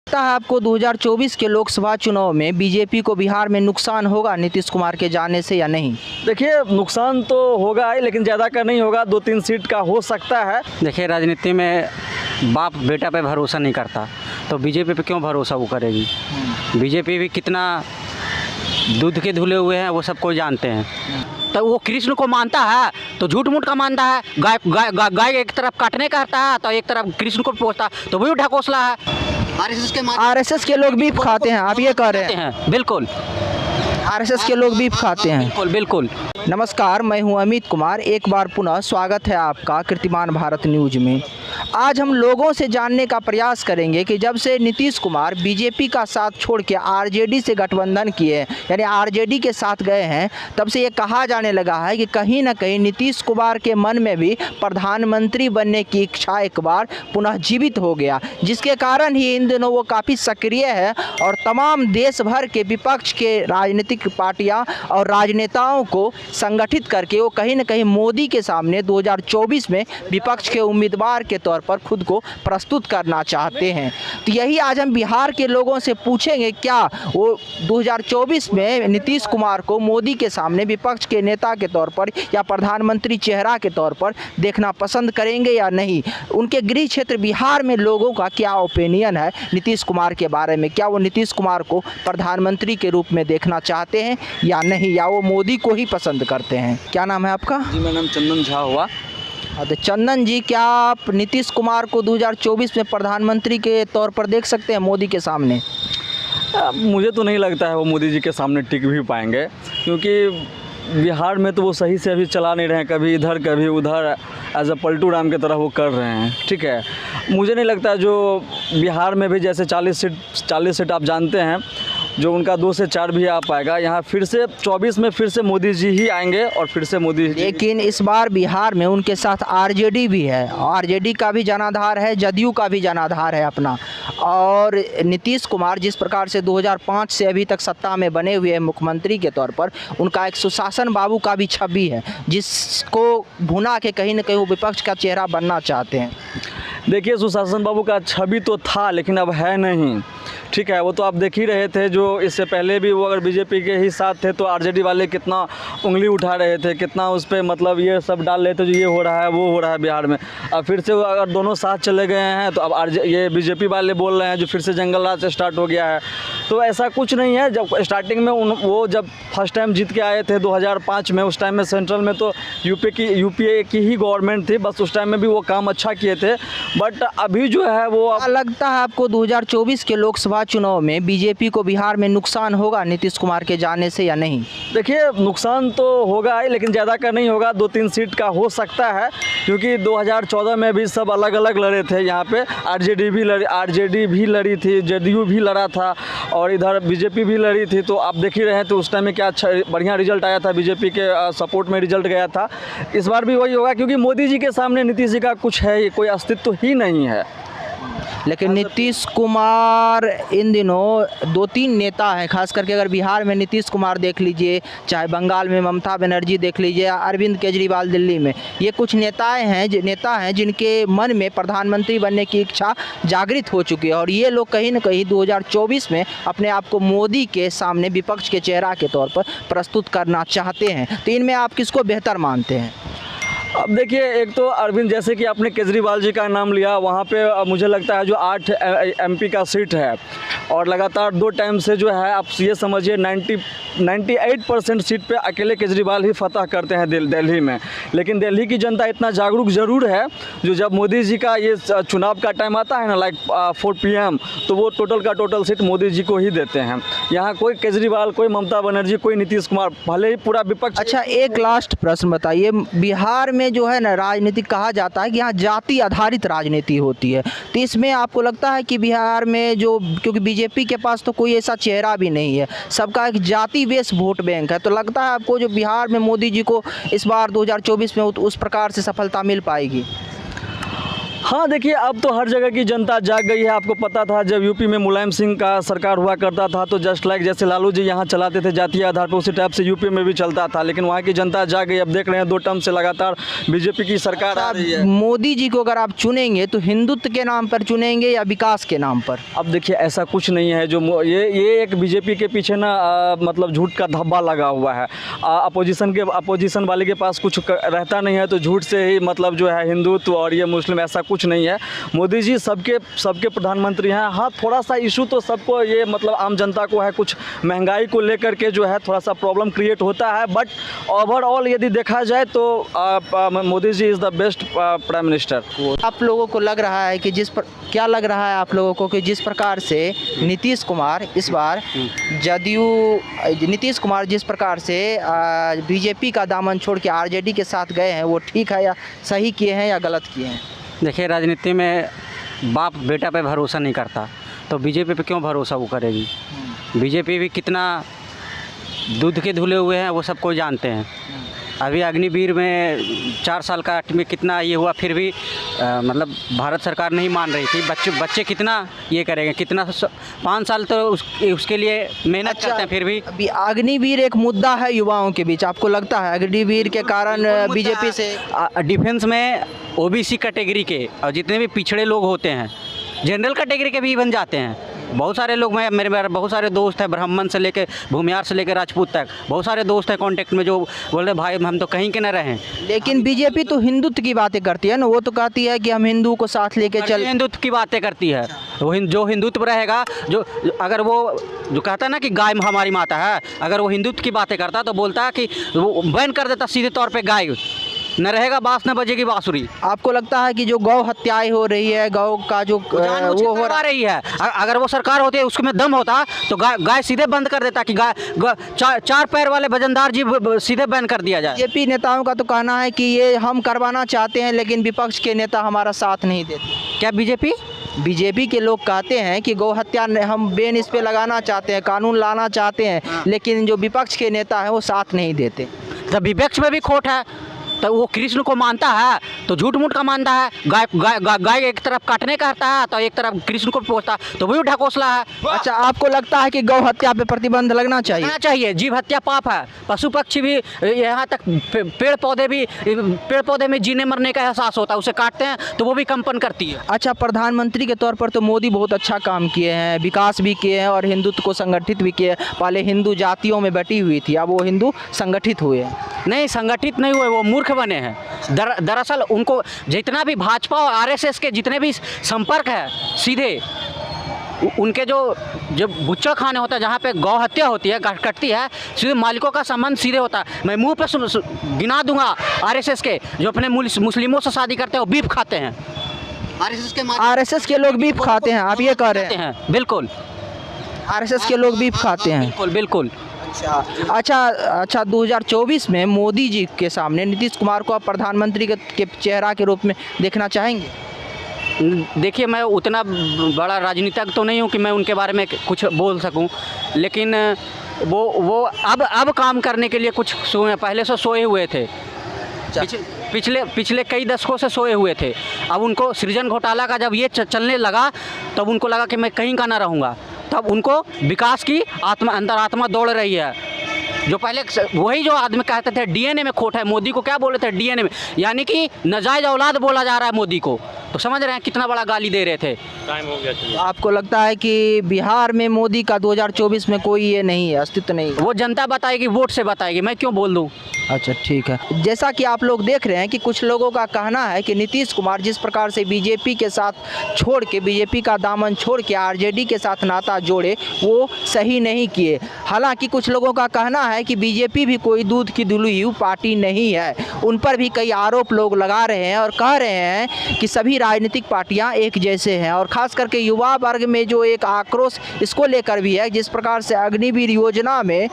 लगता है आपको 2024 के लोकसभा चुनाव में बीजेपी को बिहार में नुकसान होगा नीतीश कुमार के जाने से या नहीं? देखिए, नुकसान तो होगा ही, लेकिन ज़्यादा का नहीं होगा, 2-3 सीट का हो सकता है। देखिए, राजनीति में बाप बेटा पे भरोसा नहीं करता, तो बीजेपी पे क्यों भरोसा वो करेगी। बीजेपी भी कितना दूध के धुले हुए हैं वो सब कोई जानते हैं। तो वो कृष्ण को मानता है तो झूठ मूठ का मानता है। गाय गाय गाय गाय एक तरफ काटने का रहता है तो एक तरफ कृष्ण को पहुँचता, तो वही ढकोसला है। आरएसएस के लोग बीफ खाते हैं, आप ये कह रहे हैं? बिल्कुल, आरएसएस के लोग बीफ खाते हैं। बिल्कुल बिल्कुल। नमस्कार, मैं हूं अमित कुमार। एक बार पुनः स्वागत है आपका कीर्तिमान भारत न्यूज में। आज हम लोगों से जानने का प्रयास करेंगे कि जब से नीतीश कुमार बीजेपी का साथ छोड़ के आरजेडी से गठबंधन किए, यानी आरजेडी के साथ गए हैं, तब से ये कहा जाने लगा है कि कहीं ना कहीं नीतीश कुमार के मन में भी प्रधानमंत्री बनने की इच्छा एक बार पुनः जीवित हो गया, जिसके कारण ही इन दिनों वो काफ़ी सक्रिय है और तमाम देश भर के विपक्ष के राजनीतिक पार्टियां और राजनेताओं को संगठित करके वो कहीं ना कहीं मोदी के सामने 2024 में विपक्ष के उम्मीदवार के तौर पर खुद को प्रस्तुत करना चाहते हैं। तो यही आज हम बिहार के लोगों से पूछेंगे, क्या वो 2024 में नीतीश कुमार को मोदी के सामने विपक्ष के नेता के तौर पर या प्रधानमंत्री चेहरा के तौर पर देखना पसंद करेंगे या नहीं। उनके गृह क्षेत्र बिहार में लोगों का क्या ओपिनियन है नीतीश कुमार के बारे में, क्या वो नीतीश कुमार को प्रधानमंत्री के रूप में देखना चाहते हैं या नहीं, या वो मोदी को ही पसंद करते हैं। क्या नाम है आपका? जी, मेरा नाम चंदन झा हुआ। तो चंदन जी, क्या आप नीतीश कुमार को 2024 में प्रधानमंत्री के तौर पर देख सकते हैं मोदी के सामने? मुझे तो नहीं लगता है वो मोदी जी के सामने टिक भी पाएंगे, क्योंकि बिहार में तो वो सही से अभी चला नहीं रहे हैं, कभी इधर कभी उधर, एज अ पलटू राम की तरह वो कर रहे हैं। ठीक है, मुझे नहीं लगता जो बिहार में भी जैसे 40 सीट आप जानते हैं, जो उनका 2 से 4 भी आ पाएगा। यहाँ फिर से 24 में फिर से मोदी जी ही आएंगे और फिर से मोदी जी। लेकिन इस बार बिहार में उनके साथ आरजेडी भी है, आरजेडी का भी जनाधार है, जदयू का भी जनाधार है अपना। और नीतीश कुमार जिस प्रकार से 2005 से अभी तक सत्ता में बने हुए हैं मुख्यमंत्री के तौर पर, उनका एक सुशासन बाबू का भी छवि है, जिसको भुना के कहीं ना कहीं वो विपक्ष का चेहरा बनना चाहते हैं। देखिए, सुशासन बाबू का छवि तो था, लेकिन अब है नहीं। ठीक है, वो तो आप देख ही रहे थे, जो इससे पहले भी वो अगर बीजेपी के ही साथ थे तो आरजेडी वाले कितना उंगली उठा रहे थे, कितना उस पर मतलब ये सब डाल रहे थे जो ये हो रहा है वो हो रहा है बिहार में। अब फिर से अगर दोनों साथ चले गए हैं तो अब ये बीजेपी वाले बोल रहे हैं जो फिर से जंगल राज स्टार्ट हो गया है। तो ऐसा कुछ नहीं है। जब स्टार्टिंग में वो जब फर्स्ट टाइम जीत के आए थे 2005 में, उस टाइम में सेंट्रल में तो यूपीए की ही गवर्नमेंट थी, बस उस टाइम में भी वो काम अच्छा किए थे। बट अभी जो है वो लगता है आपको 2024 के लोकसभा चुनाव में बीजेपी को बिहार में नुकसान होगा नीतीश कुमार के जाने से या नहीं? देखिए, नुकसान तो होगा ही, लेकिन ज़्यादा का नहीं होगा, 2-3 सीट का हो सकता है, क्योंकि 2014 में भी सब अलग अलग लड़े थे। यहाँ पे आरजेडी भी लड़ी थी, जदयू भी लड़ा था और इधर बीजेपी भी लड़ी थी। तो आप देख ही रहे थे उस टाइम में क्या अच्छा बढ़िया रिजल्ट आया था, बीजेपी के सपोर्ट में रिजल्ट गया था। इस बार भी वही होगा, क्योंकि मोदी जी के सामने नीतीश जी का कुछ है, कोई अस्तित्व ही नहीं है। लेकिन नीतीश कुमार इन दिनों 2-3 नेता हैं, खास करके अगर बिहार में नीतीश कुमार देख लीजिए, चाहे बंगाल में ममता बनर्जी देख लीजिए, अरविंद केजरीवाल दिल्ली में, ये कुछ नेता हैं जिनके मन में प्रधानमंत्री बनने की इच्छा जागृत हो चुकी है। और ये लोग कहीं ना कहीं 2024 में अपने आप को मोदी के सामने विपक्ष के चेहरा के तौर पर प्रस्तुत करना चाहते हैं। तो इनमें आप किसको बेहतर मानते हैं? अब देखिए, एक तो अरविंद, जैसे कि आपने केजरीवाल जी का नाम लिया, वहाँ पे मुझे लगता है जो 8 एमपी का सीट है और लगातार 2 टाइम से जो है आप ये समझिए 98% सीट पे अकेले केजरीवाल ही फतह करते हैं दिल्ली में। लेकिन दिल्ली की जनता इतना जागरूक ज़रूर है, जो जब मोदी जी का ये चुनाव का टाइम आता है ना, लाइक 4 PM, तो वो टोटल का टोटल सीट मोदी जी को ही देते हैं। यहाँ कोई केजरीवाल, कोई ममता बनर्जी, कोई नीतीश कुमार, भले ही पूरा विपक्ष। अच्छा, एक लास्ट प्रश्न बताइए, बिहार में जो है ना राजनीति कहा जाता है कि यहाँ जाति आधारित राजनीति होती है, तो इसमें आपको लगता है कि बिहार में जो, क्योंकि बीजेपी के पास तो कोई ऐसा चेहरा भी नहीं है, सबका एक जाति बेस वोट बैंक है, तो लगता है आपको जो बिहार में मोदी जी को इस बार 2024 में उस प्रकार से सफलता मिल पाएगी? हाँ देखिए, अब तो हर जगह की जनता जाग गई है। आपको पता था जब यूपी में मुलायम सिंह का सरकार हुआ करता था तो जस्ट लाइक जैसे लालू जी यहाँ चलाते थे जातीय आधार पर, उसी टाइप से यूपी में भी चलता था। लेकिन वहाँ की जनता जाग गई। अब देख रहे हैं 2 टर्म से लगातार बीजेपी की सरकार आ रही है। मोदी जी को अगर आप चुनेंगे तो हिंदुत्व के नाम पर चुनेंगे या विकास के नाम पर? अब देखिए, ऐसा कुछ नहीं है जो ये एक बीजेपी के पीछे ना मतलब झूठ का धब्बा लगा हुआ है। अपोजिशन वाले के पास कुछ रहता नहीं है तो झूठ से ही मतलब जो है हिंदुत्व और ये मुस्लिम, ऐसा कुछ नहीं है। मोदी जी सबके प्रधानमंत्री हैं। हाँ, थोड़ा सा इशू तो सबको ये मतलब आम जनता को है, कुछ महंगाई को लेकर के जो है थोड़ा सा प्रॉब्लम क्रिएट होता है। बट ओवरऑल यदि देखा जाए तो Modi ji is the best prime minister. आप लोगों को लग रहा है कि क्या लग रहा है आप लोगों को कि जिस प्रकार से नीतीश कुमार इस बार नीतीश कुमार जिस प्रकार से बीजेपी का दामन छोड़ के आरजेडी के साथ गए हैं, वो ठीक है या सही किए हैं या गलत किए हैं? देखिए, राजनीति में बाप बेटा पे भरोसा नहीं करता तो बीजेपी पे क्यों भरोसा वो करेगी। बीजेपी भी कितना दूध के धुले हुए हैं वो सब कोई जानते हैं। अभी अग्निवीर में 4 साल का में कितना ये हुआ, फिर भी मतलब भारत सरकार नहीं मान रही थी। बच्चे कितना ये करेंगे, कितना 5 साल तो उसके लिए मेहनत करते हैं। फिर भी अभी अग्निवीर एक मुद्दा है युवाओं के बीच। आपको लगता है अग्निवीर के कारण बीजेपी से डिफेंस में ओबीसी कैटेगरी के और जितने भी पिछड़े लोग होते हैं, जनरल कैटेगरी के भी बन जाते हैं। बहुत सारे लोग, मेरे बहुत सारे दोस्त हैं, ब्राह्मण से लेकर भूमियार से लेकर राजपूत तक बहुत सारे दोस्त हैं कांटेक्ट में, जो बोल रहे भाई हम तो कहीं के न रहें। लेकिन बीजेपी तो हिंदुत्व की बातें करती है ना, वो तो कहती है कि हम हिंदू को साथ लेके चल। हिंदुत्व की बातें करती है वो, जो हिंदुत्व रहेगा, जो अगर वो जो कहता है ना कि गाय हमारी माता है, अगर वो हिंदुत्व की बातें करता तो बोलता है कि वो बैन कर देता सीधे तौर पर, गाय न रहेगा बाँस न बजेगी बाँसुरी। आपको लगता है कि जो गौ हत्याएं हो रही है, गौ का जो वो हो रही है, अगर वो सरकार होती है उसमें दम होता तो गाय सीधे बंद कर देता कि गाय 4 पैर वाले वजनदार जीव सीधे बैन कर दिया जाए। बीजेपी नेताओं का तो कहना है कि ये हम करवाना चाहते हैं लेकिन विपक्ष के नेता हमारा साथ नहीं देते। क्या बीजेपी के लोग कहते हैं कि गौ हत्या हम बैन इस पे लगाना चाहते हैं, कानून लाना चाहते हैं, लेकिन जो विपक्ष के नेता हैं वो साथ नहीं देते। जब विपक्ष में भी खोट है तो वो कृष्ण को मानता है तो झूठ मूठ का मानता है। गाय एक तरफ काटने का करता है तो एक तरफ कृष्ण को पहुँचता तो वही ढकोसला है। अच्छा, आपको लगता है कि गौ हत्या पे प्रतिबंध लगना चाहिए? जीव हत्या पाप है। पशु पक्षी भी, यहाँ तक पेड़ पौधे में जीने मरने का एहसास होता है, उसे काटते हैं तो वो भी कंपन करती है। अच्छा, प्रधानमंत्री के तौर पर तो मोदी बहुत अच्छा काम किए हैं, विकास भी किए हैं और हिंदुत्व को संगठित भी किए। पहले हिंदू जातियों में बटी हुई थी, अब वो हिंदू संगठित हुए हैं। नहीं, संगठित नहीं हुए, वो मूर्ख बने हैं। दरअसल उनको जितना भी भाजपा और आरएसएस के जितने भी संपर्क है सीधे, उनके जो बुच्चा खाने होता है जहाँ पे गौ हत्या होती है, कटती है, सीधे मालिकों का संबंध सीधे होता है। मैं मुंह पे गिना दूंगा आरएसएस के जो अपने मुस्लिमों से शादी करते हैं वो बीफ खाते हैं। आरएसएस के लोग बीफ खाते हैं, आप ये कह रहे हैं? बिल्कुल, आरएसएस के लोग बीफ खाते हैं। बिल्कुल। अच्छा, 2024 में मोदी जी के सामने नीतीश कुमार को आप प्रधानमंत्री के चेहरा के रूप में देखना चाहेंगे? देखिए, मैं उतना बड़ा राजनीतिज्ञ तो नहीं हूँ कि मैं उनके बारे में कुछ बोल सकूं, लेकिन वो अब काम करने के लिए कुछ पहले से सोए हुए थे। पिछले कई दशकों से सोए हुए थे। अब उनको सृजन घोटाला का जब ये चलने लगा तब उनको लगा कि मैं कहीं का ना रहूँगा, तब उनको विकास की अंतरात्मा दौड़ रही है। जो पहले वही जो आदमी कहते थे डीएनए में खोट है, मोदी को क्या बोले थे डीएनए में, यानी कि नाजायज औलाद बोला जा रहा है मोदी को, तो समझ रहे हैं कितना बड़ा गाली दे रहे थे। टाइम हो गया। तो आपको लगता है कि बिहार में मोदी का 2024 में कोई ये नहीं है, अस्तित्व नहीं है? वो जनता बताएगी, वोट से बताएगी, मैं क्यों बोल दूँ। अच्छा, ठीक है। जैसा कि आप लोग देख रहे हैं कि कुछ लोगों का कहना है कि नीतीश कुमार जिस प्रकार से बीजेपी के साथ छोड़ के, बीजेपी का दामन छोड़ के आरजेडी के साथ नाता जोड़े, वो सही नहीं किए। हालांकि कुछ लोगों का कहना है कि बीजेपी भी कोई दूध की धुली हुई पार्टी नहीं है। उन पर भी कई आरोप लोग लगा रहे हैं और कह रहे हैं कि सभी राजनीतिक पार्टियां एक जैसे हैं और खास करके युवा वर्ग में जो एक आक्रोश इसको लेकर भी है, जिस प्रकार से अग्निवीर योजना में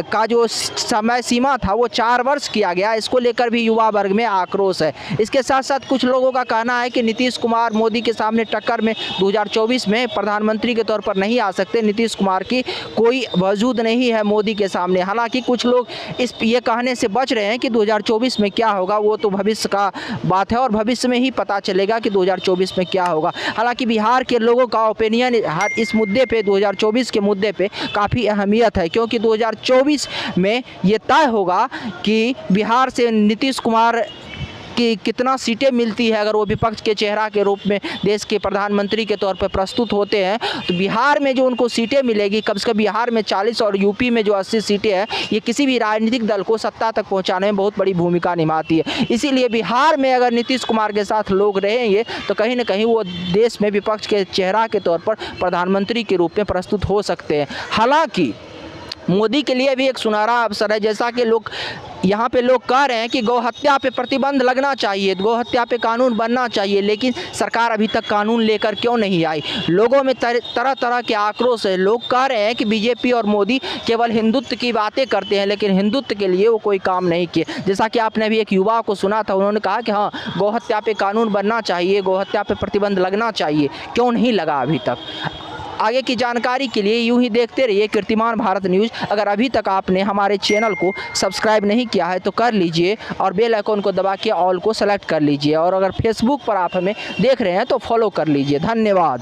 का जो समय सीमा था वो 4 वर्ष किया गया, इसको लेकर भी युवा वर्ग में आक्रोश है। इसके साथ साथ कुछ लोगों का कहना है कि नीतीश कुमार मोदी के सामने टक्कर में 2024 में प्रधानमंत्री के तौर पर नहीं आ सकते, नीतीश कुमार की कोई वजूद नहीं है मोदी के सामने। हालांकि कुछ लोग ये कहने से बच रहे हैं कि 2024 में क्या होगा वो तो भविष्य का बात है और भविष्य में ही पता चलेगा कि 2024 में क्या होगा। हालांकि बिहार के लोगों का ओपिनियन इस मुद्दे पे 2024 के मुद्दे पे काफ़ी अहमियत है, क्योंकि 2024 में ये तय होगा कि बिहार से नीतीश कुमार कि कितना सीटें मिलती है। अगर वो विपक्ष के चेहरा के रूप में देश के प्रधानमंत्री के तौर पर प्रस्तुत होते हैं तो बिहार में जो उनको सीटें मिलेगी, कम से कम बिहार में 40 और यूपी में जो 80 सीटें हैं, ये किसी भी राजनीतिक दल को सत्ता तक पहुंचाने में बहुत बड़ी भूमिका निभाती है। इसीलिए बिहार में अगर नीतीश कुमार के साथ लोग रहेंगे तो कहीं ना कहीं वो देश में विपक्ष के चेहरा के तौर पर प्रधानमंत्री के रूप में प्रस्तुत हो सकते हैं। हालाँकि मोदी के लिए भी एक सुनहरा अवसर है, जैसा कि यहाँ पे लोग कह रहे हैं कि गौ हत्या पे प्रतिबंध लगना चाहिए, गौ हत्या पे कानून बनना चाहिए, लेकिन सरकार अभी तक कानून लेकर क्यों नहीं आई। लोगों में तरह तरह के आक्रोश है। लोग कह रहे हैं कि बीजेपी और मोदी केवल हिंदुत्व की बातें करते हैं, लेकिन हिंदुत्व के लिए वो कोई काम नहीं किए। जैसा कि आपने अभी एक युवा को सुना था, उन्होंने कहा कि हाँ, गौ हत्या पे कानून बनना चाहिए, गौ हत्या पे प्रतिबंध लगना चाहिए, क्यों नहीं लगा अभी तक। आगे की जानकारी के लिए यूं ही देखते रहिए कीर्तिमान भारत न्यूज़। अगर अभी तक आपने हमारे चैनल को सब्सक्राइब नहीं किया है तो कर लीजिए और बेल आइकन को दबा के ऑल को सेलेक्ट कर लीजिए, और अगर फेसबुक पर आप हमें देख रहे हैं तो फॉलो कर लीजिए। धन्यवाद।